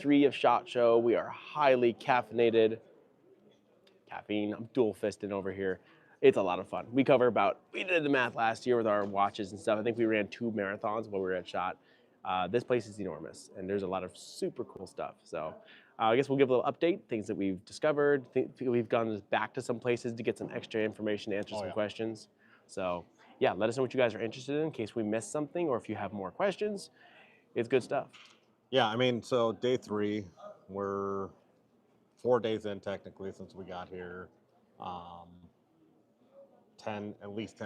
3 of SHOT Show. We are highly caffeinated. Caffeine, I'm dual fisting over here. It's a lot of fun. We did the math last year with our watches and stuff. I think we ran 2 marathons while we were at SHOT. This place is enormous, and there's a lot of super cool stuff. So I guess we'll give a little update, things that we've discovered. We've gone back to some places to get some extra information to answer some questions. So yeah, let us know what you guys are interested in case we missed something, or if you have more questions. It's good stuff. Yeah, I mean, so day 3, we're 4 days in technically since we got here. 10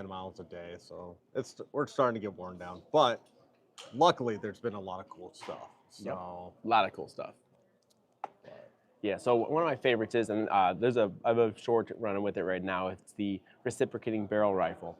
miles a day, so we're starting to get worn down. But luckily, there's been a lot of cool stuff. So yep. A lot of cool stuff. Yeah, so one of my favorites is, and I have a short running with it right now. It's the reciprocating barrel rifle.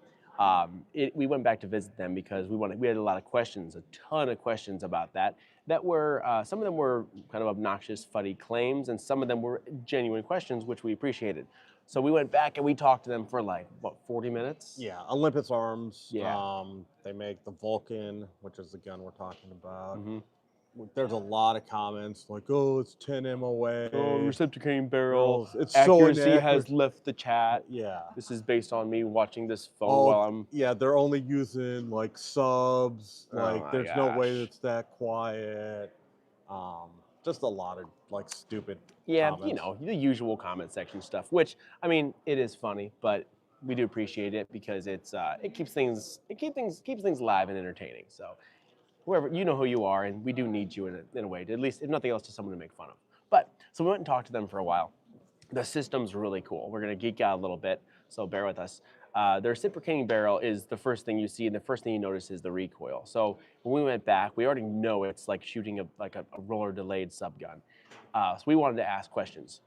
We went back to visit them because we had a lot of questions, a ton of questions about that. That were some of them were kind of obnoxious, funny claims, and some of them were genuine questions, which we appreciated. So we went back and we talked to them for like 40 minutes. Yeah, Olympus Arms. Yeah. They make the Vulcan, which is the gun we're talking about. Mm-hmm. There's a lot of comments like, "Oh, it's 10 MOA. Oh, reciprocating barrel. It's accuracy so has left the chat." Yeah. This is based on me watching this phone while I'm. Yeah, they're only using like subs. Oh There's no way it's that quiet. Just a lot of like stupid. Comments. You know, the usual comment section stuff. Which I mean, it is funny, but we do appreciate it because it keeps things live and entertaining. So. Whoever, you know who you are, and we do need you in a way, at least, if nothing else, to someone to make fun of. But, so we went and talked to them for a while. The system's really cool. We're going to geek out a little bit, so bear with us. The reciprocating barrel is the first thing you see, and the first thing you notice is the recoil. So when we went back, we already know it's like shooting a roller-delayed subgun. So we wanted to ask questions.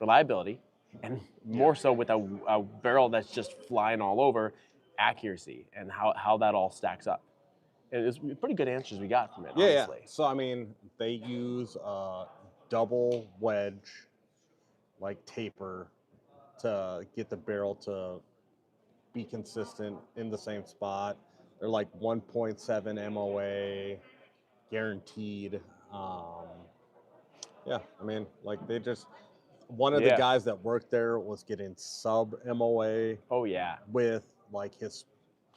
Reliability, and more so with a barrel that's just flying all over, accuracy, and how that all stacks up. And it was pretty good answers we got from it, honestly. Yeah. So, I mean, they use a double wedge, like taper, to get the barrel to be consistent in the same spot. They're like 1.7 MOA, guaranteed. Yeah, I mean, like one of the guys that worked there was getting sub MOA. Oh, yeah. With like his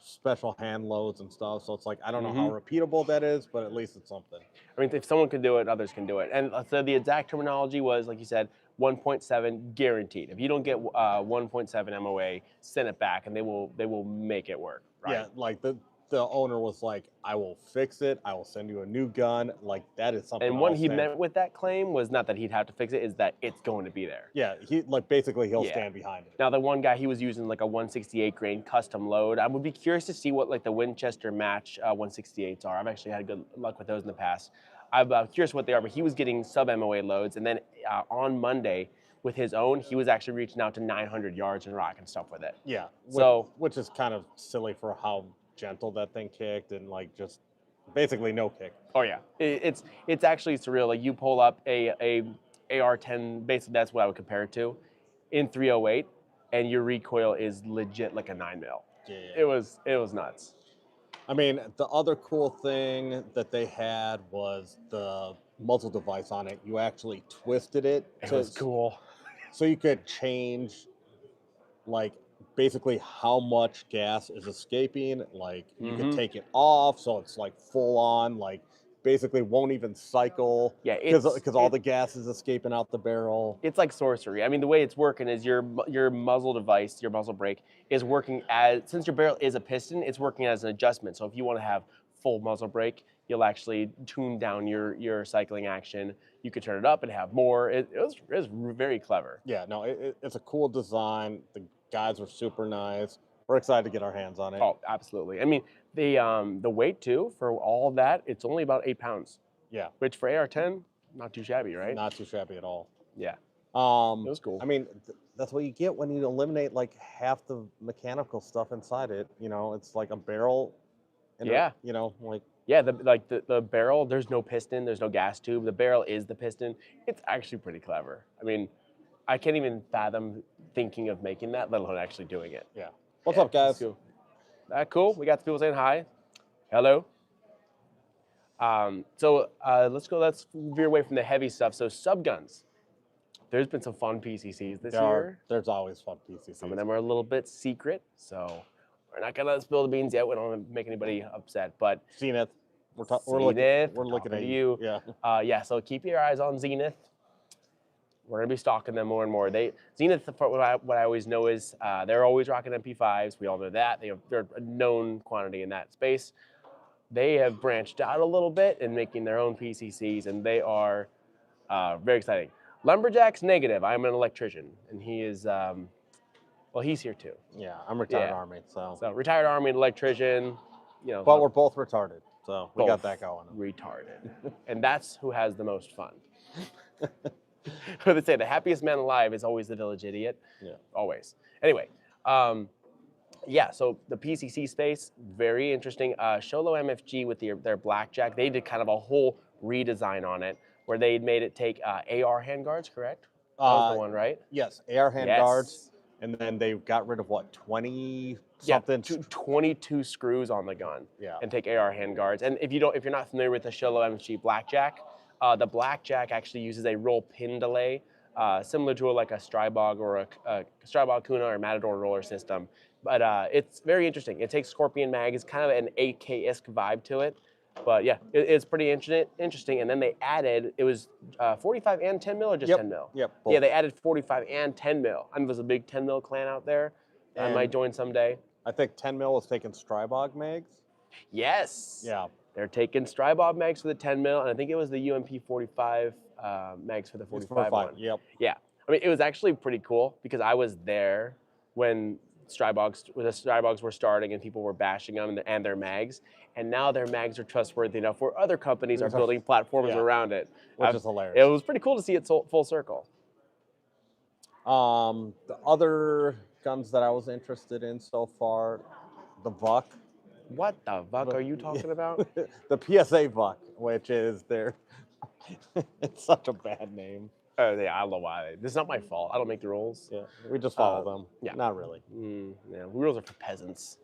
special hand loads and stuff. So it's like, I don't know how repeatable that is, but at least it's something. I mean, if someone can do it, others can do it. And so the exact terminology was, like you said, 1.7 guaranteed. If you don't get 1.7 MOA, send it back, and they will make it work. Right? Yeah, like the owner was like, I will fix it. I will send you a new gun. Like, that is something. And what he meant with that claim was not that he'd have to fix it, is that it's going to be there. Yeah, basically he'll stand behind it. Now, the one guy, he was using like a 168 grain custom load. I would be curious to see what like the Winchester match 168s are. I've actually had good luck with those in the past. I'm curious what they are, but he was getting sub MOA loads. And then on Monday, with his own, he was actually reaching out to 900 yards and rocking stuff with it. Yeah, which is kind of silly for how gentle that thing kicked, and like just basically no kick. Oh yeah, it's actually surreal. Like you pull up a AR-10, basically that's what I would compare it to, in 308, and your recoil is legit like a 9mm. Yeah. It was nuts. I mean, the other cool thing that they had was the muzzle device on it. You actually twisted it. It was cool. So you could change, like, basically how much gas is escaping. Like, you could take it off, so it's like full on, like, basically won't even cycle. Yeah, because all the gas is escaping out the barrel. It's like sorcery. I mean, the way it's working is your muzzle device, your muzzle brake, is working since your barrel is a piston, it's working as an adjustment. So if you want to have full muzzle brake, you'll actually tune down your cycling action. You could turn it up and have more. It was very clever. Yeah, no, it's a cool design. The guys were super nice. We're excited to get our hands on it. Oh, absolutely. I mean, the weight too for all of that, it's only about 8 pounds. Yeah. Which for AR-10, not too shabby, right? Not too shabby at all. Yeah. It was cool. I mean, that's what you get when you eliminate like half the mechanical stuff inside it. You know, it's like a barrel. Yeah. Yeah, the barrel, there's no piston, there's no gas tube. The barrel is the piston. It's actually pretty clever. I mean, I can't even fathom thinking of making that, let alone actually doing it. Yeah. What's up, guys? Cool. That cool. We got the people saying hi. Hello. Let's veer away from the heavy stuff. So subguns. There's been some fun PCCs this year. There's always fun PCCs. Some of them are a little bit secret, so we're not gonna spill the beans yet. We don't want to make anybody upset, but Zenith. Zenith, we're looking at you. Yeah. Yeah, so keep your eyes on Zenith. We're gonna be stalking them more and more. Zenith, what I always know is they're always rocking MP5s. We all know that. They're a known quantity in that space. They have branched out a little bit and making their own PCCs, and they are very exciting. Lumberjack's negative. I'm an electrician, and he is, well, he's here too. Yeah, I'm retired Yeah. Army, so. So retired Army electrician, you know. But we're both retarded, so we got both that going. retarded, and that's who has the most fun. What they say, the happiest man alive is always the village idiot. Yeah. Always. Anyway, yeah. So the PCC space, very interesting. Sholo MFG with their blackjack, they did kind of a whole redesign on it, where they made it take AR handguards. Correct? That was the one, right? Yes, AR hand Yes. guards, and then they got rid of what 20 something. 22 screws on the gun. Yeah. And take AR handguards. And if you're not familiar with the Sholo MFG blackjack, the blackjack actually uses a roll pin delay, similar to like a Strybog or a Strybog Kuna or Matador roller system. But it's very interesting. It takes Scorpion mag. It's kind of an AK-esque vibe to it. But yeah, it's pretty interesting. And then they added, it was 45 and 10 mil or just 10 mil? Yep. Yeah, they added 45 and 10 mil. I know there's a big 10 mil clan out there. I might join someday. I think 10 mil is taking Strybog mags. Yes. Yeah. They're taking Strybog mags for the 10 mil, and I think it was the UMP 45 mags for the 45 one. Yep. Yeah. I mean, it was actually pretty cool because I was there when the Strybogs were starting and people were bashing them and their mags. And now their mags are trustworthy enough where other companies are building platforms around it. Which is hilarious. It was pretty cool to see it full circle. The other guns that I was interested in so far, the VUC. What the fuck are you talking about? The PSA VUC, which is their, it's such a bad name. Yeah, I don't know why. This is not my fault. I don't make the rules. Yeah, we just follow them. yeah. Not really. Yeah, rules are for peasants.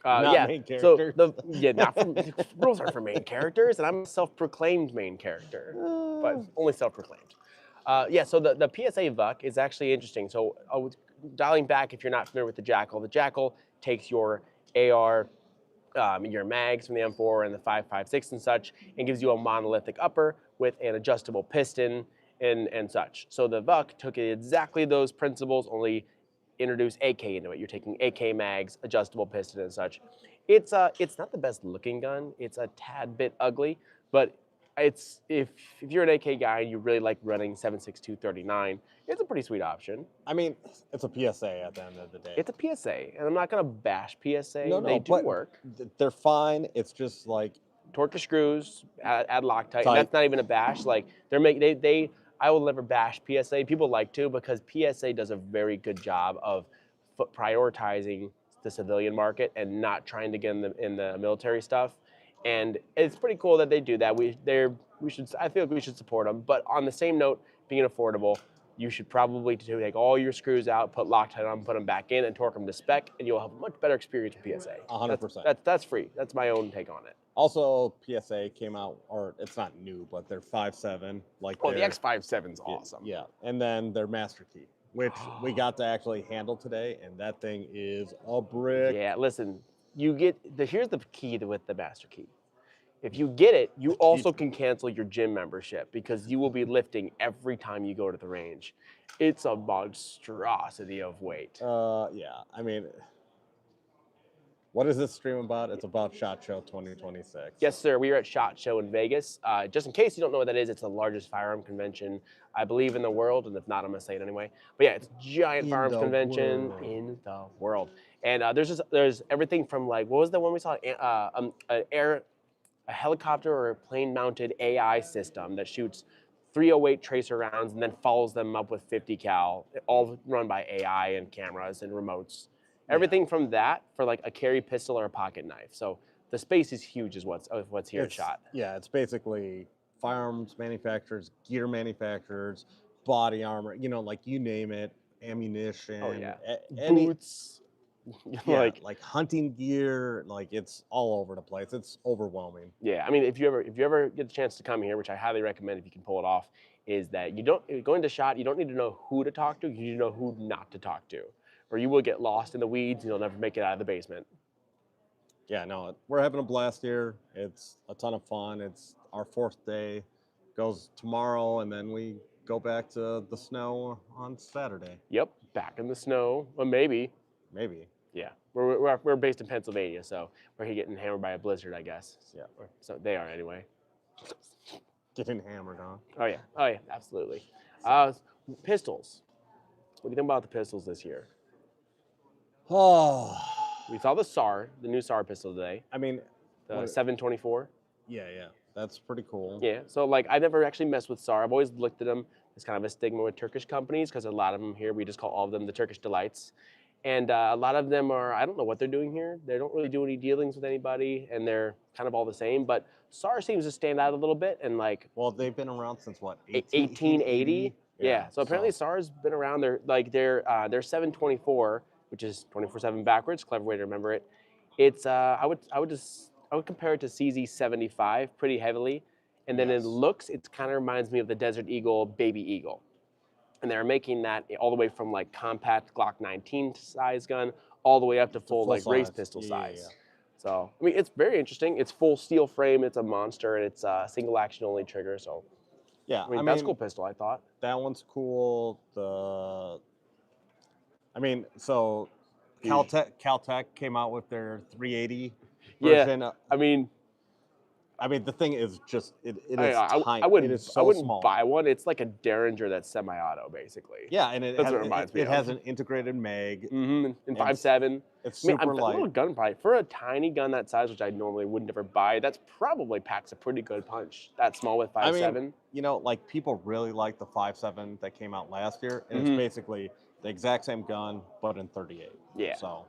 Not yeah, main so characters. not for, rules are for main characters, and I'm a self-proclaimed main character, but only self-proclaimed. Yeah, so the PSA VUC is actually interesting. So dialing back, if you're not familiar with the Jackal takes your AR, your mags from the M4 and the 5.56 and such, and gives you a monolithic upper with an adjustable piston and such. So the VUC took exactly those principles, only introduced AK into it. You're taking AK mags, adjustable piston and such. It's not the best looking gun. It's a tad bit ugly, but it's if you're an AK guy and you really like running 7.62 it's a pretty sweet option. I mean, it's a PSA at the end of the day. It's a PSA, and I'm not gonna bash PSA. No, they do but work. They're fine. It's just like Torque the screws, add Loctite. And that's not even a bash. Like I will never bash PSA. People like to because PSA does a very good job of prioritizing the civilian market and not trying to get in the military stuff. And it's pretty cool that they do that. I feel like we should support them. But on the same note, being affordable, you should probably take all your screws out, put Loctite on, put them back in, and torque them to spec, and you'll have a much better experience with PSA. 100%. That's free. That's my own take on it. Also, PSA came out, or it's not new, but they're 5.7. Oh, the X57's awesome. Yeah, and then their Master Key, which we got to actually handle today, and that thing is a brick. Yeah, listen, here's the key with the Master Key. If you get it, you also can cancel your gym membership because you will be lifting every time you go to the range. It's a monstrosity of weight. Yeah, I mean, what is this stream about? It's about SHOT Show 2026. Yes, sir. We are at SHOT Show in Vegas. Just in case you don't know what that is, it's the largest firearm convention, I believe, in the world. And if not, I'm going to say it anyway. But yeah, it's a giant firearms convention in the world. And there's everything from like, what was the one we saw? A helicopter or a plane-mounted AI system that shoots 308 tracer rounds and then follows them up with 50 cal, all run by AI and cameras and remotes. Everything from that for like a carry pistol or a pocket knife. So the space is huge is what's here at SHOT. Yeah, it's basically firearms manufacturers, gear manufacturers, body armor, like you name it, ammunition. Oh yeah, Any boots. Yeah, like, like hunting gear, like it's all over the place. It's overwhelming. yeah. I mean, if you ever get the chance to come here, which I highly recommend if you can pull it off, is that you don't going to SHOT. You don't need to know who to talk to. You need to know who not to talk to, or you will get lost in the weeds and you'll never make it out of the basement. Yeah, no, we're having a blast here. It's a ton of fun. It's our 4th day. Goes tomorrow, and then we go back to the snow on Saturday. Yep, back in the snow. Well, maybe. Maybe. Yeah, we're based in Pennsylvania, so we're getting hammered by a blizzard, I guess. Yeah. Or so they are anyway. Getting hammered, huh? Oh yeah, absolutely. Pistols. What do you think about the pistols this year? Oh, We saw the SAR, the new SAR pistol today, I mean, the what- 724. yeah, that's pretty cool. Yeah, so like I never actually messed with SAR. I've always looked at them as kind of a stigma with Turkish companies because a lot of them here, we just call all of them the Turkish delights. And a lot of them are, I don't know what they're doing here. They don't really do any dealings with anybody and they're kind of all the same. But SAR seems to stand out a little bit and like Well, they've been around since what? 1880. Yeah. So apparently SAR's been around. They're 724, which is 24/7 backwards. Clever way to remember it. It's I would compare it to CZ75 pretty heavily, and then Yes. in looks, it kind of reminds me of the Desert Eagle Baby Eagle, and they're making that all the way from like compact Glock 19 size gun all the way up to full like race size. pistol Yeah, yeah, size. So I mean, it's very interesting. It's full steel frame. It's a monster, and it's a single action only trigger. So Yeah, I mean, that's a cool pistol. I thought. that one's cool. So Caltech came out with their 380 Yeah. version. I mean, The thing is just it is tiny. I wouldn't. It is I so wouldn't small. buy one. It's like a Derringer that's semi-auto, basically. Yeah, and it That's has, what it reminds me it has of. an integrated mag. Mm-hmm. And And 5.7. It's I mean, super a light. little gun price for a tiny gun that size, which I normally would never buy. That's probably packs a pretty good punch. That small with 5.7. You know, like people really like the 5.7 that came out last year, and Mhm. it's basically the exact same gun but in 38. Yeah. So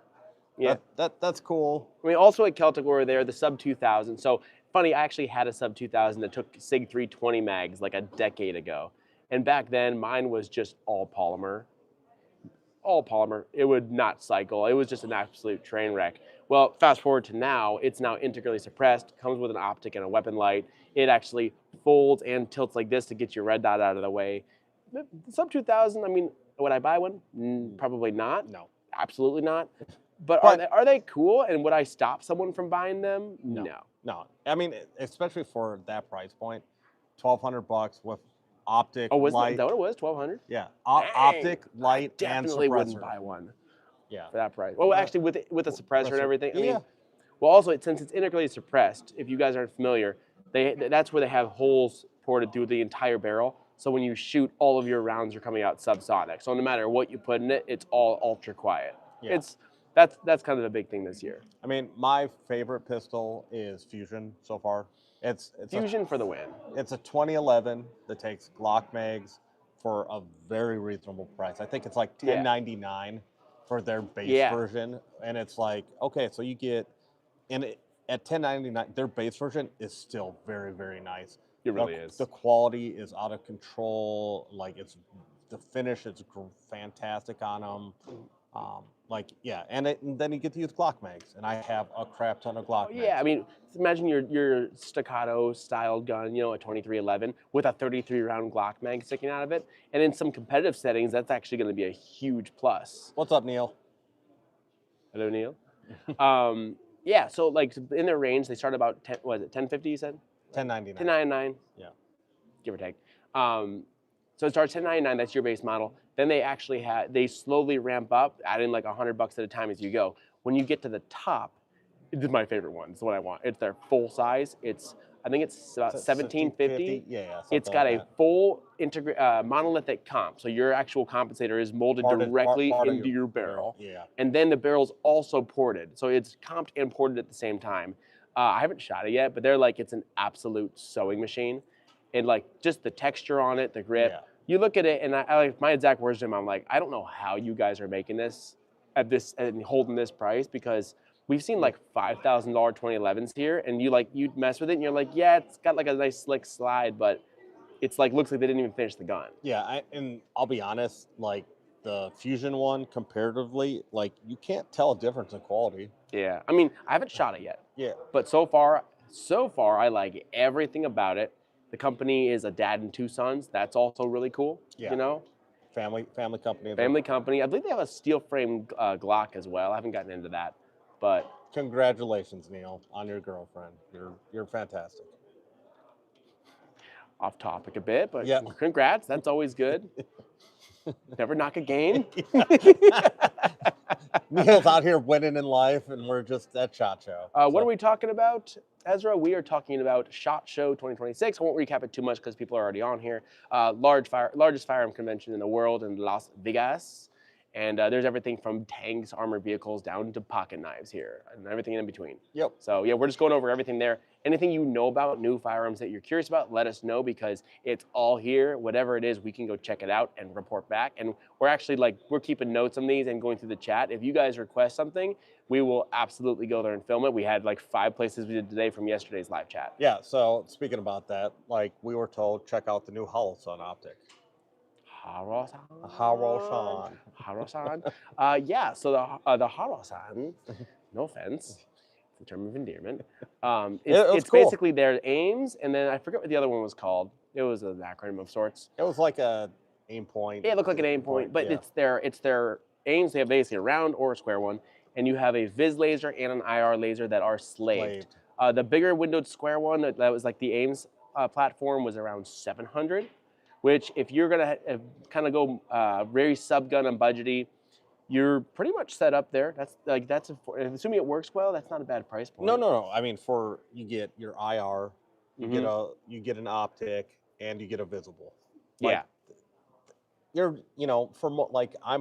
Yeah. that's cool. I mean, also at Celtic, we were there, the sub 2000. So funny, I actually had a sub 2000 that took Sig 320 mags like a decade ago, and back then mine was just all polymer. All polymer. It would not cycle. It was just an absolute train wreck. Well, fast forward to now, it's now integrally suppressed, comes with an optic and a weapon light. It actually folds and tilts like this to get your red dot out of the way. The sub 2000, I mean, would I buy one? Probably not. No. Absolutely not. But But- are they cool? And would I stop someone from buying them? No. No. No. I mean, especially for that price point, $1,200 with optic Oh, was light. that what it was? 1,200? Yeah, Dang. optic light and Definitely suppressor. wouldn't buy one Yeah. for that price. Well, actually, with a suppressor and everything. I mean, Yeah. well, also since it's integrally suppressed, if you guys aren't familiar, that's where they have holes ported through the entire barrel. So when you shoot, all of your rounds are coming out subsonic. So no matter what you put in it, it's all ultra quiet. Yeah. That's kind of a big thing this year. I mean, my favorite pistol is Fusion so far. It's Fusion for the win. It's a 2011 that takes Glock mags for a very reasonable price. I think it's like Yeah. $10.99 for their base Yeah. version, and it's like, okay, so you get at $10.99, their base version is still very, very nice. It really the, is. The quality is out of control. Like the finish is fantastic on them. And then you get to use Glock mags, and I have a crap ton of Glock mags. Yeah, I mean, imagine your staccato style gun, a 2311 with a 33 round Glock mag sticking out of it. And in some competitive settings, that's actually going to be a huge plus. What's up, Neil? Hello, Neil. Yeah, so like in their range, they start about 1050, you said? $10.99. 1099. Yeah. Give or take. So it starts 1099, that's your base model. Then they slowly ramp up, adding like $100 at a time as you go. When you get to the top, this is my favorite one. It's what I want. It's their full size. I think it's about 1750. Yeah. It's got a full monolithic comp. So your actual compensator is molded directly into your barrel. Yeah. And then the barrel's also ported. So it's comped and ported at the same time. I haven't shot it yet, but it's an absolute sewing machine. And like just the texture on it, the grip. Yeah. You look at it, and I like my exact words to him. I'm like, I don't know how you guys are making this and holding this price, because we've seen like $5,000 2011s here, and you mess with it, and you're like, yeah, it's got like a nice slick slide, but it's like looks like they didn't even finish the gun. Yeah, and I'll be honest, like the Fusion one comparatively, like you can't tell a difference in quality. Yeah, I mean, I haven't shot it yet, Yeah, but so far, I like everything about it. The company is a dad and two sons. That's also really cool. Yeah. You know, family company. family company. I believe they have a steel frame Glock as well. I haven't gotten into that, but Congratulations, Neil, on your girlfriend. You're fantastic. off topic a bit. But Yeah. congrats. That's always good. Never knock a gain. Neil's out here winning in life, and we're just at SHOT Show. What are we talking about, Ezra? We are talking about SHOT Show 2026. I won't recap it too much because people are already on here. Largest firearm convention in the world in Las Vegas. And there's everything from tanks, armored vehicles, down to pocket knives here, and everything in between. Yep. So yeah, we're just going over everything there. Anything you know about new firearms that you're curious about, let us know because it's all here. Whatever it is, we can go check it out and report back. And we're actually we're keeping notes on these and going through the chat. If you guys request something, we will absolutely go there and film it. We had like 5 places we did today from yesterday's live chat. Yeah. So speaking about that, like we were told, check out the new Holosun optic. Harosan. Yeah, so the Harosan, no offense, it's a term of endearment. It's cool. basically their aims, and then I forget what the other one was called. It was an acronym of sorts. It was like a aim point. Yeah, it looked like an aim point, but yeah. it's their aims. They have basically a round or a square one, and you have a Viz laser and an IR laser that are slaved. The bigger windowed square one that was like the aims platform was around 700. Which, if you're gonna kind of go very sub-gun and budgety, you're pretty much set up there. Assuming it works well, that's not a bad price point. No. I mean, you get your IR, you get an optic, and you get a visible. Yeah. You're I'm. I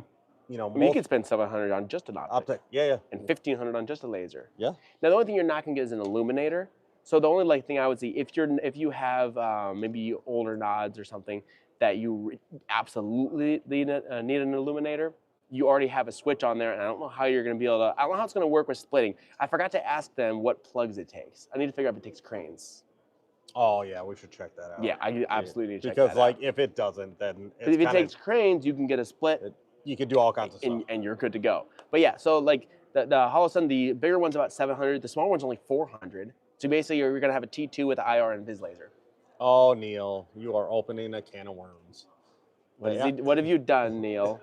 mean, you could spend $700 on just an optic. Yeah. And $1,500 on just a laser. Yeah. Now the only thing you're not gonna get is an illuminator. So the only thing I would see if you have maybe older nods or something that you absolutely need an illuminator, you already have a switch on there, and I don't know how you're going to be able to. I don't know how it's going to work with splitting. I forgot to ask them what plugs it takes. I need to figure out if it takes cranes. Oh yeah, we should check that out. Yeah, I absolutely need to check that out. Because if it doesn't, then if it takes cranes, you can get a split. You can do all kinds of stuff, and you're good to go. But yeah, so like the Holosun, the bigger one's about 700. The smaller one's only 400. So basically, you're going to have a T2 with IR and Viz laser. Oh, Neil, you are opening a can of worms. What have you done, Neil?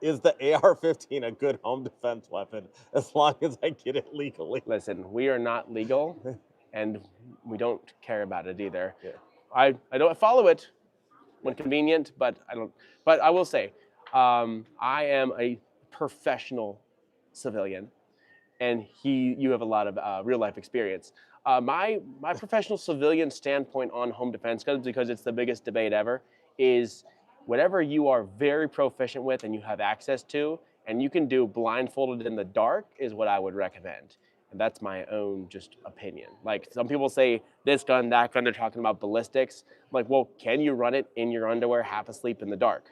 Is the AR-15 a good home defense weapon as long as I get it legally? Listen, we are not legal, and we don't care about it either. Yeah. I don't follow it when convenient, but I don't. But I will say, I am a professional civilian, and you have a lot of real life experience. My professional civilian standpoint on home defense, because it's the biggest debate ever, is whatever you are very proficient with and you have access to, and you can do blindfolded in the dark, is what I would recommend. And that's my own just opinion. Like some people say this gun, that gun, they're talking about ballistics. I'm like, well, can you run it in your underwear, half asleep in the dark?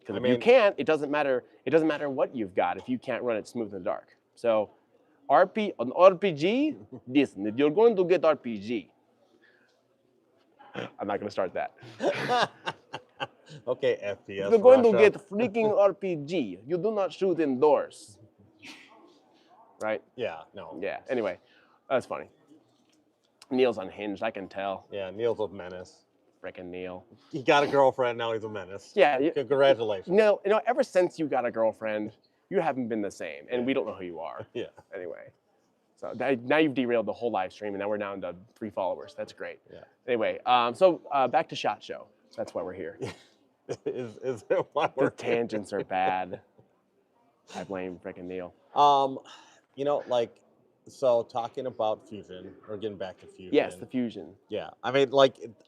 Because if you can't, it doesn't matter. It doesn't matter what you've got if you can't run it smooth in the dark. So on RPG, listen, if you're going to get RPG, I'm not going to start that. Okay, FPS. If you're going to get freaking RPG, you do not shoot indoors. Right? Yeah, no. Yeah, anyway, that's funny. Neil's unhinged, I can tell. Yeah, Neil's a menace. Frickin' Neil. He got a girlfriend, now he's a menace. Yeah. Congratulations. No, ever since you got a girlfriend, you haven't been the same, and we don't know who you are. Yeah. Anyway, so now you've derailed the whole live stream, and now we're down to 3 followers. That's great. Yeah. Anyway, so back to SHOT Show. That's why we're here. Is it why we're The tangents are bad. I blame frickin' Neil. So talking about Fusion, or getting back to Fusion. Yes, the Fusion. Yeah, I mean,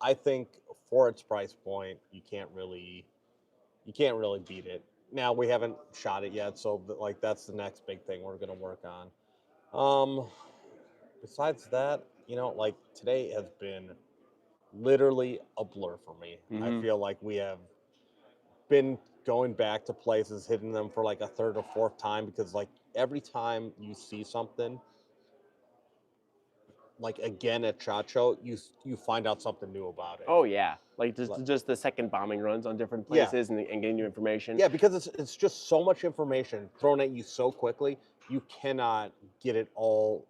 I think for its price point, you can't really beat it. Now we haven't shot it yet, so that's the next big thing we're gonna work on. Besides that, today has been literally a blur for me. I feel like we have been going back to places, hitting them for like a third or fourth time, because every time you see something, like again at SHOT Show, you find out something new about it. Oh yeah, like Like- just the second bombing runs on different Yeah. places and getting new information. Yeah, because it's just so much information thrown at you so quickly, you cannot get it all,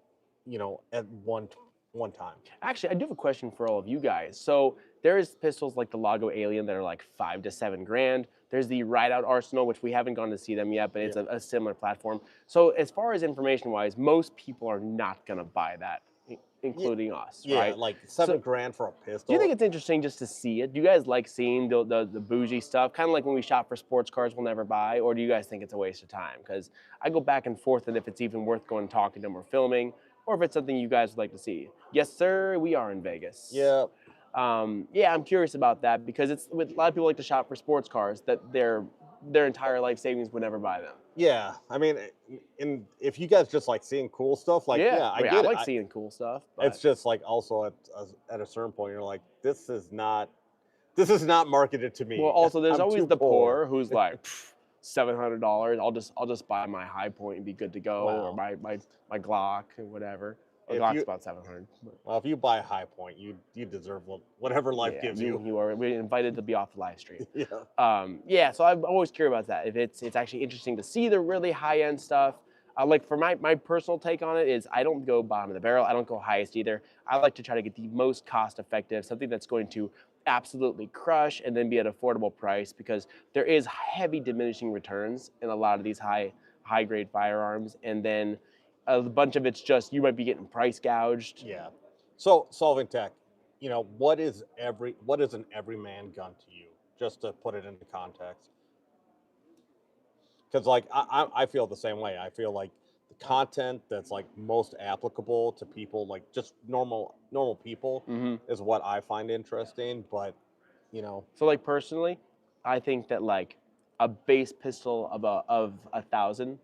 at one time. Actually, I do have a question for all of you guys. So there's pistols like the Lago Alien that are like 5 to 7 grand. There's the Rideout Arsenal, which we haven't gone to see them yet, but it's a similar platform. So as far as information wise, most people are not gonna buy that, including us, Yeah, right? like 7 grand for a pistol. Do you think it's interesting just to see it? Do you guys like seeing the bougie stuff? Kind of like when we shop for sports cars we'll never buy, or do you guys think it's a waste of time? Because I go back and forth, and if it's even worth going and talking to them or filming, or if it's something you guys would like to see. Yes, sir, we are in Vegas. Yeah, Yeah, I'm curious about that because it's with a lot of people like to shop for sports cars that their entire life savings would never buy them. yeah. I mean, and if you guys just like seeing cool stuff, like yeah, I mean, get I it. like seeing cool stuff. But It's just like also at a certain point, you're like, this is not marketed to me. well, also there's I'm always too the poor who's like $700. I'll just buy my High Point and be good to go, or Wow. my Glock or whatever. A If Glock's you- about 700. Well, if you buy High Point, you deserve whatever life Yeah, gives you. You are we're invited to be off the live stream. Yeah. Yeah, so I'm always curious about that. If it's actually interesting to see the really high end stuff. Like for my personal take on it is I don't go bottom of the barrel. I don't go highest either. I like to try to get the most cost effective, something that's going to absolutely crush and then be at an affordable price because there is heavy diminishing returns in a lot of these high grade firearms. And then a bunch of it's just you might be getting price gouged. Yeah. So Solving Tech, what is an everyman gun to you? Just to put it into context. Because like I feel the same way. I feel like the content that's like most applicable to people, like just normal people, Hmm. is what I find interesting. But So like personally, I think that like a base pistol of 1,000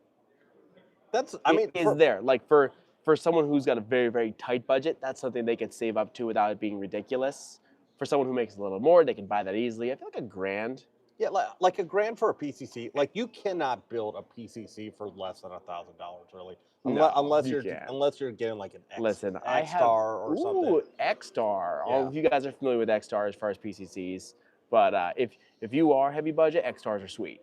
that's is there. Like for someone who's got a very, very tight budget, that's something they could save up to without it being ridiculous. For someone who makes a little more, they can buy that easily. I feel like $1,000. yeah, like $1,000 for a PCC. Like you cannot build a PCC for less than $1,000, really, No, unless you you're can't. unless you're getting like an Listen, I have X-Star or something. Ooh, X-Star. All Yeah. of you guys are familiar with X-Star as far as PCCs, but if you are heavy budget, X-Stars are sweet.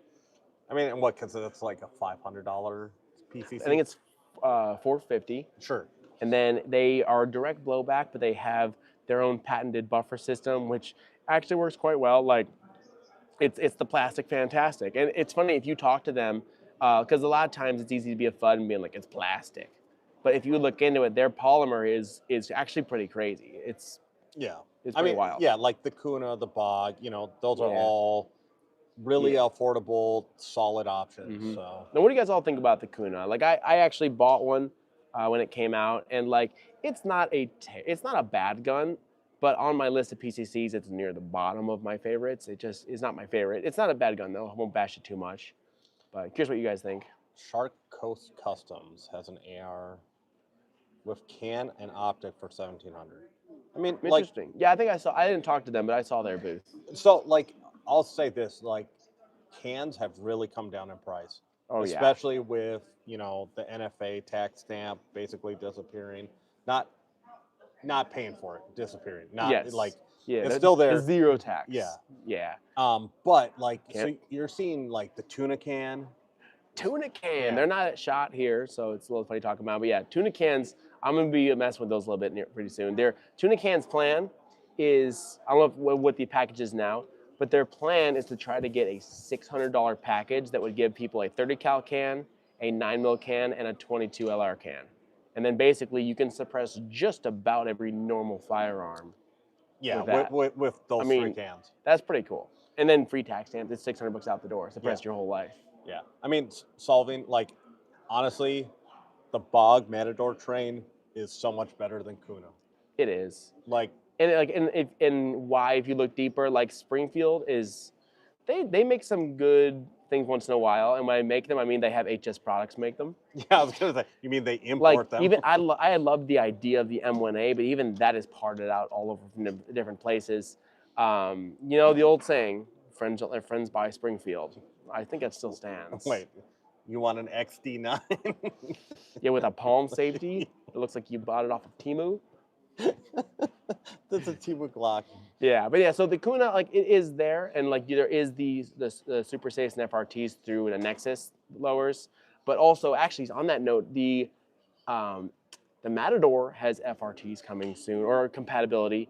I mean, and what? Because it's like a $500 PCC. I think it's $450. Sure. And then they are direct blowback, but they have their own patented buffer system, which actually works quite well. Like it's the plastic fantastic. And it's funny if you talk to them, because a lot of times it's easy to be a FUD and being like, it's plastic. But if you look into it, their polymer is actually pretty crazy. It's Yeah. pretty wild. Yeah, like the Kuna, the Bog, those are Yeah. all really Yeah. affordable, solid options. Mhm. So Now, what do you guys all think about the Kuna? Like, I actually bought one when it came out, and like, it's not a bad gun, but on my list of PCCs, it's near the bottom of my favorites. It just is not my favorite. It's not a bad gun though. I won't bash it too much. But curious what you guys think. Shark Coast Customs has an AR with can and optic for 1,700. I mean, like, Interesting. Yeah, I think I saw. I didn't talk to them, but I saw their booth. so like, I'll say this: like, cans have really come down in price. Oh yeah. Especially with the NFA tax stamp basically disappearing, not paying for it, disappearing. Not Yes. like Yeah, it's the- still there. the zero tax. Yeah. Yeah. But like so Can't- you're seeing like the tuna can. Tuna can. Yeah. They're not at SHOT here, so it's a little funny talking about. But yeah, tuna cans. I'm gonna be messing with those a little bit pretty soon. Their tuna cans plan is I don't know what the package is now, but their plan is to try to get a $600 package that would give people a 30 cal can, a 9mm can, and a 22 LR can, and then basically you can suppress just about every normal firearm. Yeah, With that. with those I three mean, cans. That's pretty cool. And then free tax stamps. It's $600 out the door. Suppress Yeah. your whole life. Yeah, I mean, solving like honestly, the Bog Matador train is so much better than Kuna. It is. Like, And why, if you look deeper, like Springfield is, they make some good things once in a while. And when I make them, I mean they have HS Products make them. yeah, I was gonna say, you mean they import Like them? even I love the idea of the M1A, but even that is parted out all over from the different places. The old saying, friends buy Springfield. I think that still stands. Wait, you want an XD9? Yeah, with a palm safety. It looks like you bought it off of Temu. That's a Timu Glock. Yeah, but yeah, so the Kuna, like, it is there, and like there is the Super Safes and FRTs through the Nexus lowers, but also actually on that note, um, the Matador has FRTs coming soon or compatibility.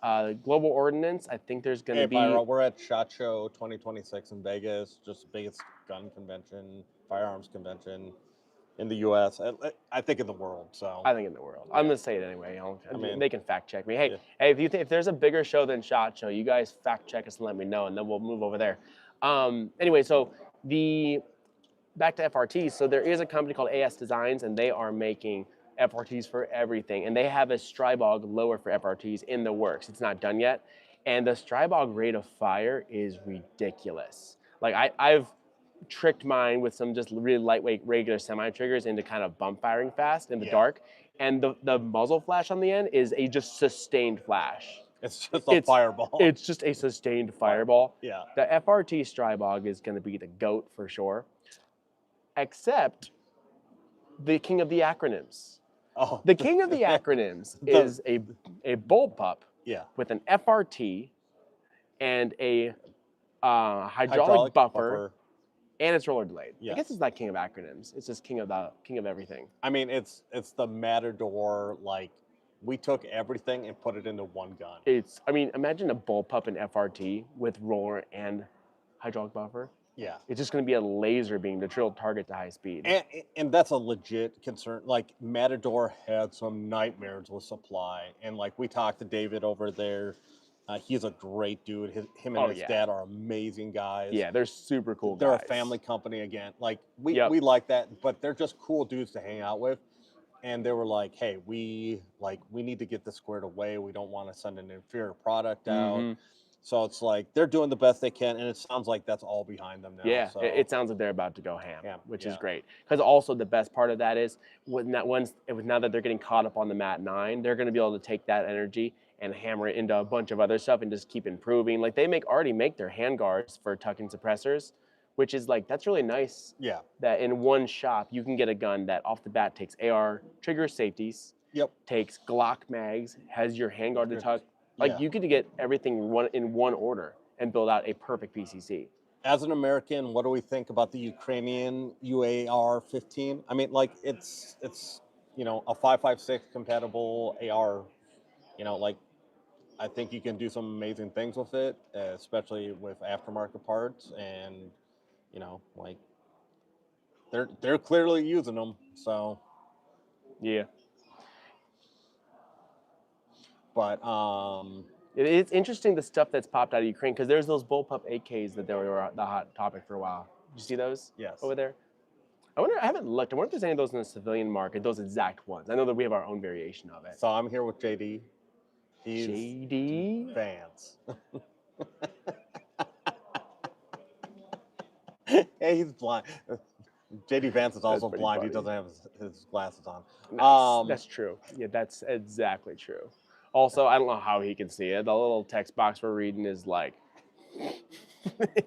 Global Ordnance, I think there's going to Hey, be. Pyro, we're at SHOT Show 2026 in Vegas, just the biggest gun convention, firearms convention in the U.S. I think in the world. So I think in the world. I'm Yeah. gonna say it anyway. I mean, they can fact check me. Hey, yeah. hey, if there's a bigger show than SHOT Show, you guys fact check us and let me know, and then we'll move over there. Anyway, so the back to FRTs. So there is a company called AS Designs, and they are making FRTs for everything, and they have a Strybog lower for FRTs in the works. It's not done yet, and the Strybog rate of fire is ridiculous. Like I've tricked mine with some just really lightweight regular semi triggers into kind of bump firing fast in the Yeah. dark, and the muzzle flash on the end is a just sustained flash. It's just a fireball. It's just a sustained fireball. Yeah. The FRT Strybog is going to be the GOAT for sure, except the king of the acronyms. Oh. The king of the acronyms is a bullpup Yeah. with an FRT and a hydraulic buffer, and it's roller delayed. I Yes. guess it's not king of acronyms. It's just king of everything. I mean, it's the Matador. Like, we took everything and put it into one gun. Imagine a bullpup and FRT with roller and hydraulic buffer. Yeah. It's just going to be a laser beam to drill target to high speed. And that's a legit concern. Like, Matador had some nightmares with supply, and like we talked to David over there. He's a great dude. Him and his dad are amazing guys. Yeah, they're super cool They're guys. a family company again. Like we like that, but they're just cool dudes to hang out with. And they were like, "Hey, we need to get this squared away. We don't want to send an inferior product out." Mhm. So it's like they're doing the best they can, and it sounds like that's all behind them now. Yeah, so. it sounds like they're about to go ham, which is yeah. great. Because also the best part of that is now that they're getting caught up on the Mat 9, they're going to be able to take that energy and hammer it into a bunch of other stuff and just keep improving. Like they already make their handguards for tuck-in suppressors, which is like that's really nice. Yeah. That in one shop you can get a gun that off the bat takes AR trigger safeties. Yep. Takes Glock mags, has your handguard to tuck. Like you could get everything in one order and build out a perfect PCC. As an American, what do we think about the Ukrainian UAR-15? I mean, like it's a 5.56 compatible AR. Like I think you can do some amazing things with it, especially with aftermarket parts, and like they're clearly using them. So yeah. But it's interesting the stuff that's popped out of Ukraine because there's those bullpup AKs that they were the hot topic for a while. Did you see those? Yes. Over there? I haven't looked. I wonder if there's any of those in the civilian market, those exact ones. I know that we have our own variation of it. So I'm here with JD. He's JD? Vance. Hey, he's blind. JD Vance is also blind. Funny. He doesn't have his glasses on. Nice. That's true. Yeah, that's exactly true. Also, I don't know how he can see it. The little text box we're reading is like,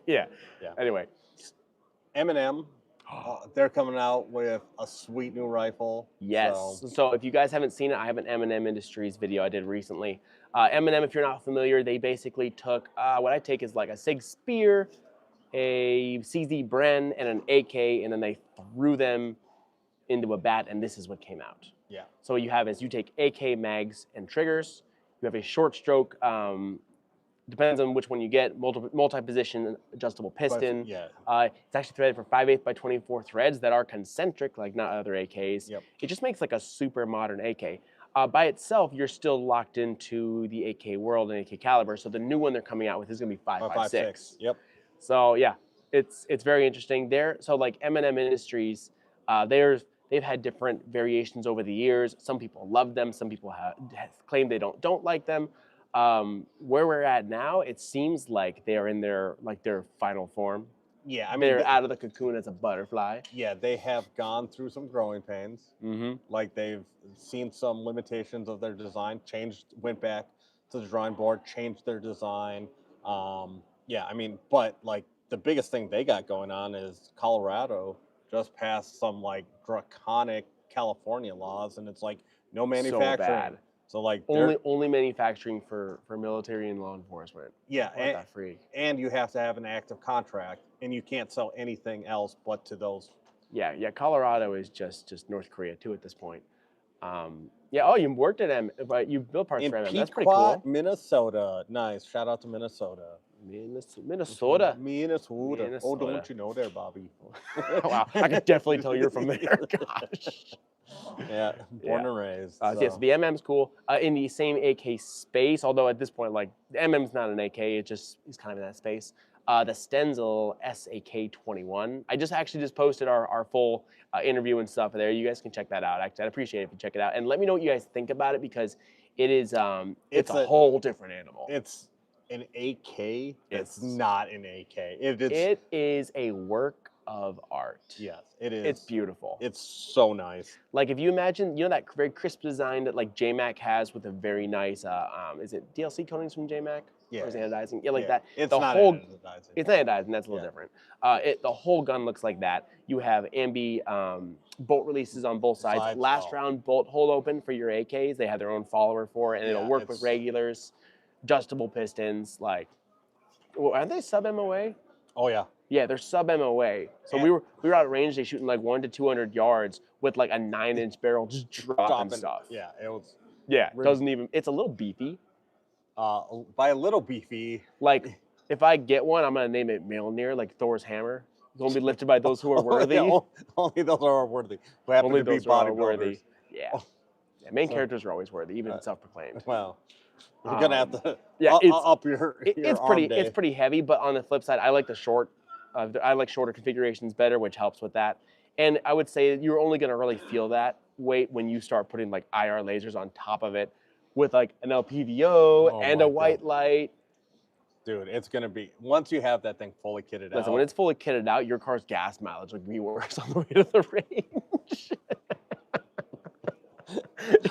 yeah. Anyway. M&M, they're coming out with a sweet new rifle. Yes. So if you guys haven't seen it, I have an M&M Industries video I did recently. M&M, if you're not familiar, they basically took what I take is like a SIG Spear, a CZ Bren, and an AK, and then they threw them into a bat, and this is what came out. Yeah. So what you have is you take AK mags and triggers. You have a short stroke, depends on which one you get, multi-position adjustable piston. Yeah. It's actually threaded for 5/8 by 24 threads that are concentric, like not other AKs. Yep. It just makes like a super modern AK. By itself, you're still locked into the AK world and AK caliber. So the new one they're coming out with is going to be 5.56. Yep. So yeah, it's very interesting. So like M&M Industries, they've had different variations over the years. Some people love them. Some people have claimed they don't like them. Where we're at now, it seems like they are in their final form. Yeah, I mean, they're out of the cocoon as a butterfly. Yeah, they have gone through some growing pains. Mm-hmm. Like they've seen some limitations of their design, went back to the drawing board, changed their design. Yeah, I mean, but like the biggest thing they got going on is Colorado just passed some like draconic California laws, and it's like no manufacturing. So bad. So like Only manufacturing for military and law enforcement. yeah, What the freak? and you have to have an active contract, and you can't sell anything else but to those. Yeah. Colorado is just North Korea too at this point. Yeah. Oh, you worked at but you built parts In for MM. That's pretty Pequot, cool. Minnesota. Nice. Shout out to Minnesota. Minnesota. Minnesota. Oh, Minnesota. don't you know there, Bobby? Wow, I could definitely tell you're from there. Gosh. Yeah, born Yeah. and raised. Yes, So. the MM's cool. In the same AK space, although at this point, like the MM's not an AK, it just is kind of in that space. The Stenzel SAK-21. I just posted our full interview and stuff there. You guys can check that out. Actually, I'd appreciate it if you check it out and let me know what you guys think about it because it is it's a whole different animal. It's an AK. It's not an AK. It is a work of art. Yes, it is. It's beautiful. It's so nice. Like if you imagine, that very crisp design that like JMac has with a very nice, is it DLC coatings from JMac? Yeah. Or is it anodizing? Yeah, like that. It's the not whole, anodizing. It's anodizing. That's a little different. The whole gun looks like that. You have ambi bolt releases on both sides. Last round bolt hold open for your AKs. They have their own follower for it, and it'll work with regulars. Adjustable pistons. Like, aren't they sub MOA? Oh yeah. Yeah, they're sub MOA. So we were out at range day shooting like 100 to 200 yards with like a 9-inch barrel just dropping stuff. Yeah, it was. Yeah, doesn't even. It's a little beefy. By a little beefy. Like if I get one, I'm gonna name it Mjolnir, like Thor's hammer. It's gonna be lifted by those who are worthy. Only those are worthy. Who happen Only to be those are worthy. bodybuilders. Yeah. Main characters are always worthy, even self-proclaimed. Well, you're gonna have to. Yeah, up your. It's pretty heavy, but on the flip side, I like the short. I like shorter configurations better, which helps with that. And I would say you're only going to really feel that weight when you start putting like IR lasers on top of it with like an LPVO and a white light. Dude, it's going to be, once you have that thing fully kitted out. Listen, when it's fully kitted out, your car's gas mileage will be worse on the way to the range.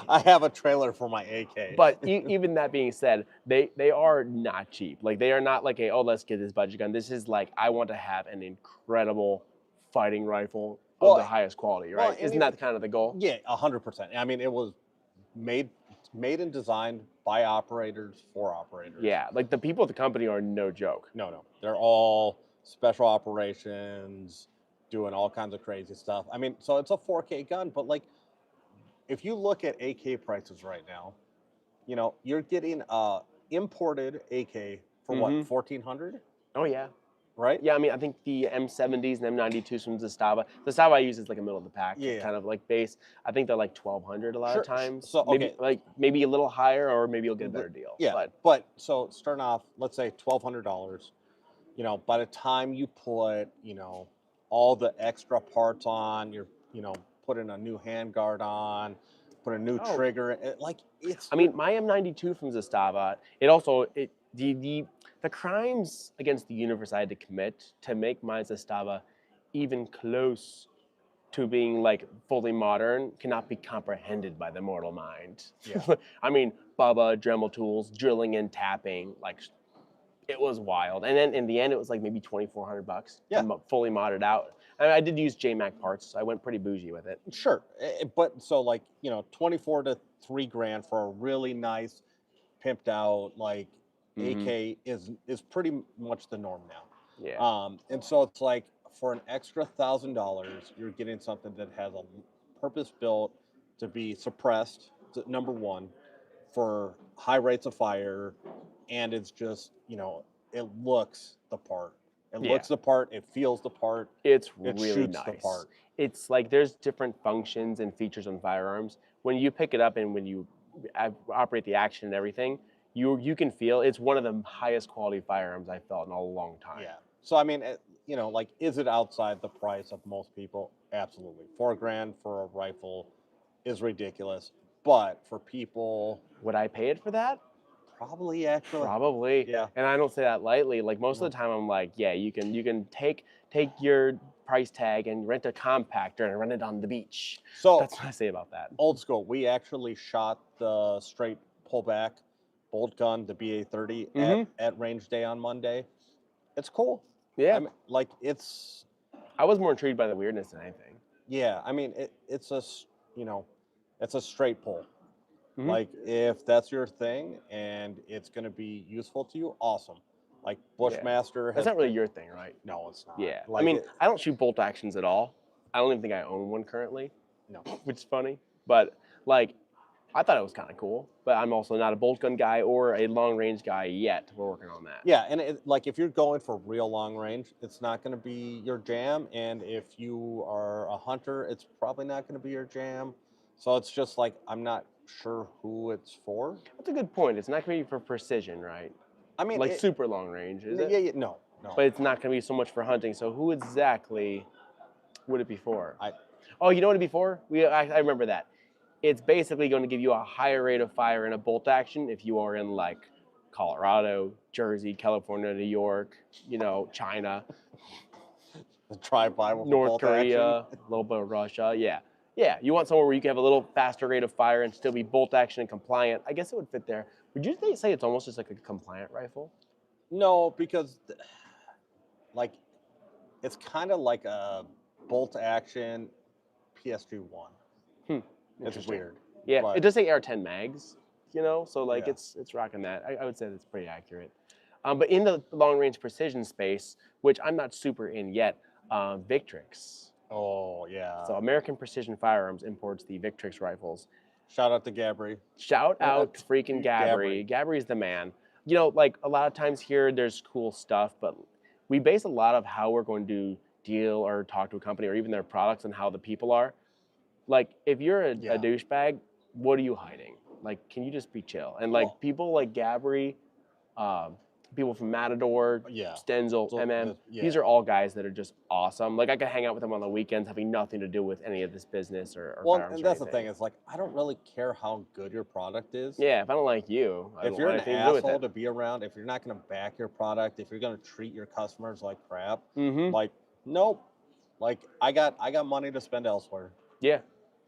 I have a trailer for my AK. But even that being said, they are not cheap. Like they are not like let's get this budget gun. This is like I want to have an incredible fighting rifle of the highest quality, right? Isn't that kind of the goal? Yeah, 100%. I mean, it was made and designed by operators for operators. Yeah, like the people at the company are no joke. No, they're all special operations, doing all kinds of crazy stuff. I mean, so it's a 4K gun, but like. If you look at AK prices right now, you're getting imported AK for what, 1,400? Oh yeah. Right? Yeah, I mean, I think the M70s and M92s from Zastava. Zastava I use is like a middle of the pack, kind of like base. I think they're like 1,200 a lot of times. So maybe a little higher, or maybe you'll get a better deal. Yeah, but so starting off, let's say $1,200. By the time you put all the extra parts on, you're put in a new handguard on, put a new trigger. It's. I mean, my M92 from Zastava. It also the crimes against the universe I had to commit to make my Zastava even close to being like fully modern cannot be comprehended by the mortal mind. Yeah. I mean, Bubba, Dremel tools, drilling and tapping, like it was wild. And then in the end, it was like maybe $2,400. Yeah, fully modded out. I did use JMac parts, so I went pretty bougie with it. Sure, but so like 24 to $3,000 for a really nice, pimped out AK is pretty much the norm now. Yeah. And so it's like for an extra $1,000, you're getting something that has a purpose built to be suppressed. Number one, for high rates of fire, and it's just it looks the part. It looks the part. It feels the part. It's really shoots nice. The part. It's like there's different functions and features on firearms. When you pick it up and when you operate the action and everything, you can feel it's one of the highest quality firearms I've felt in a long time. Yeah. So I mean, is it outside the price of most people? Absolutely. $4,000 for a rifle is ridiculous. But for people, would I pay it for that? Probably, actually. Probably. Yeah. And I don't say that lightly. Like most of the time, I'm like, yeah, you can take your price tag and rent a compactor and run it on the beach. So that's what I say about that. Old school. We actually shot the straight pullback bolt gun, the BA30 at range day on Monday. It's cool. Yeah. I mean, I was more intrigued by the weirdness than anything. Yeah. I mean, it's a straight pull. Mhm. Like if that's your thing and it's going to be useful to you, awesome. Like Yeah. Bushmaster That's has not really been, your thing, right? no, it's not. Yeah. I Like mean, it, I don't shoot bolt actions at all. I don't even think I own one currently, no. which is funny. But like, I thought it was kind of cool. But I'm also not a bolt gun guy or a long range guy yet. We're working on that. Yeah, and like if you're going for real long range, it's not going to be your jam. And if you are a hunter, it's probably not going to be your jam. So it's just like I'm not sure who it's for. That's a good point. It's not going to be for precision, right? I mean, Like super long range, is it? yeah, no, no. But it's not going to be so much for hunting. So who exactly would it be for? I Oh, you know what it'd be for? I remember that. It's basically going to give you a higher rate of fire in a bolt action if you are in like Colorado, Jersey, California, New York, China, drive-by with a North bolt Korea, action. a little bit of Russia. Yeah. Yeah. You want somewhere where you can have a little faster rate of fire and still be bolt action and compliant. I guess it would fit there. Would you say it's almost just like a compliant rifle? No, because like it's kind of like a bolt action PSG-1. It's Interesting. weird. Yeah, but it does say AR-10 mags, so like Yeah. it's rocking that. I would say that's pretty accurate. But in the long range precision space, which I'm not super in yet, Victrix. Oh yeah. So American Precision Firearms imports the Victrix rifles. Shout out to Gabri. Shout Yeah, out to freaking Gabri. Gabri's the man. Like a lot of times here, there's cool stuff, but we base a lot of how we're going to deal or talk to a company or even their products on how the people are. Like, if you're a Yeah. douchebag, what are you hiding? Like, can you just be chill? And like Well- people like Gabri, people from Matador, Yeah. Stenzel, So MM, yeah. these are all guys that are just awesome. Like, I could hang out with them on the weekends, having nothing to do with any of this business or Well, firearms and or that's the anything. thing. It's like I don't really care how good your product is. Yeah, if I don't like you, I If don't you're want an anything to do with asshole it. to be around, if you're not going to back your product, if you're going to treat your customers like crap, Mm-hmm. like nope. Like I got money to spend elsewhere. Yeah.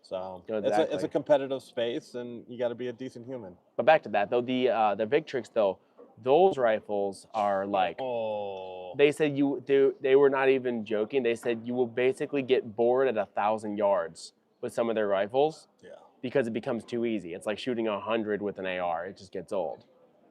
So No, it's a exactly. competitive space, and you got to be a decent human. But back to that though, the Victrix though, those rifles are like Oh, they said they were not even joking. They said you will basically get bored at 1,000 yards with some of their rifles yeah, because it becomes too easy. It's like shooting 100 with an AR. It just gets old.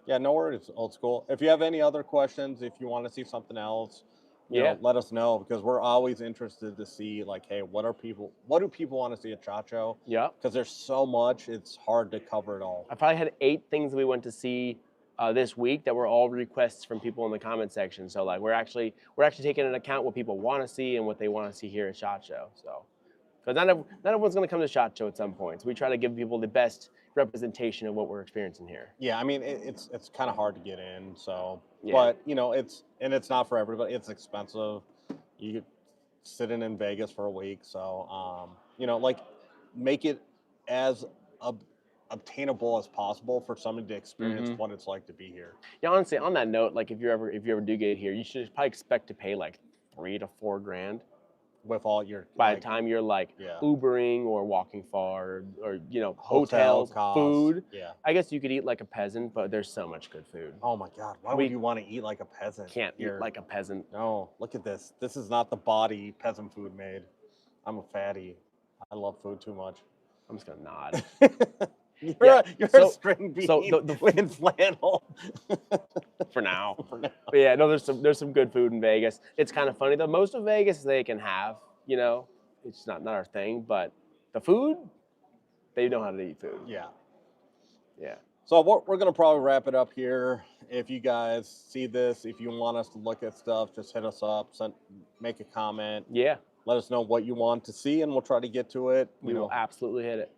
yeah. No worries, old school. If you have any other questions, if you want to see something else, let us know because we're always interested to see like, hey, what do people want to see at SHOT Show? Yeah. Because there's so much, it's hard to cover it all. I probably had 8 things we went to see this week that were all requests from people in the comment section. So like we're actually taking into account what people want to see and what they want to see here at SHOT Show. So because not everyone's going to come to SHOT Show at some point. So we try to give people the best representation of what we're experiencing here. Yeah, I mean it's kind of hard to get in. So, Yeah. but it's not for everybody. It's expensive. You could sit in Vegas for a week. So, like make it as obtainable as possible for somebody to experience what it's like to be here. Yeah, honestly, on that note, like if you ever do get here, you should probably expect to pay like $3 to $4 grand With all your by the time you're like Yeah. Ubering or walking far or hotels, costs, food. Yeah. I guess you could eat like a peasant, but there's so much good food. Oh my God, why We would you want to eat like a peasant? Can't eat You're- like a peasant. No, look at this. This is not the body peasant food made. I'm a fatty. I love food too much. I'm just gonna nod. You're so- a string bean so the- in flannel. For now. For now. But yeah, no, there's some good food in Vegas. It's kind of funny though. Most of Vegas they can have, it's not our thing, but the food, they know how to eat food. Yeah. Yeah. So we're going to probably wrap it up here. If you guys see this, if you want us to look at stuff, just hit us up, make a comment. Yeah. Let us know what you want to see, and we'll try to get to it. We will absolutely hit it.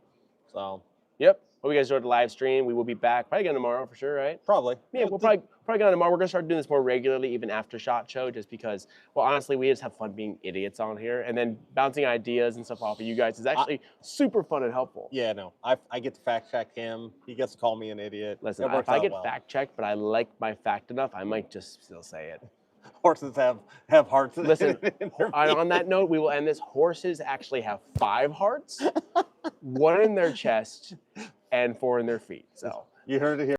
So, Yep. Hope you guys enjoyed the live stream. We will be back probably again tomorrow for sure, right? probably. Yeah, we'll probably get on tomorrow. We're gonna start doing this more regularly, even after SHOT Show, just because. Well, honestly, we just have fun being idiots on here, and then bouncing ideas and stuff off of you guys is actually super fun and helpful. Yeah, no. I get to fact check him. He gets to call me an idiot. Listen, It works if I out get well. fact checked, but I like my fact enough, I might just still say it. Horses have hearts. Listen, in their on that note, we will end this. Horses actually have 5 hearts, 1 in their chest, and 4 in their feet. So. You heard it here.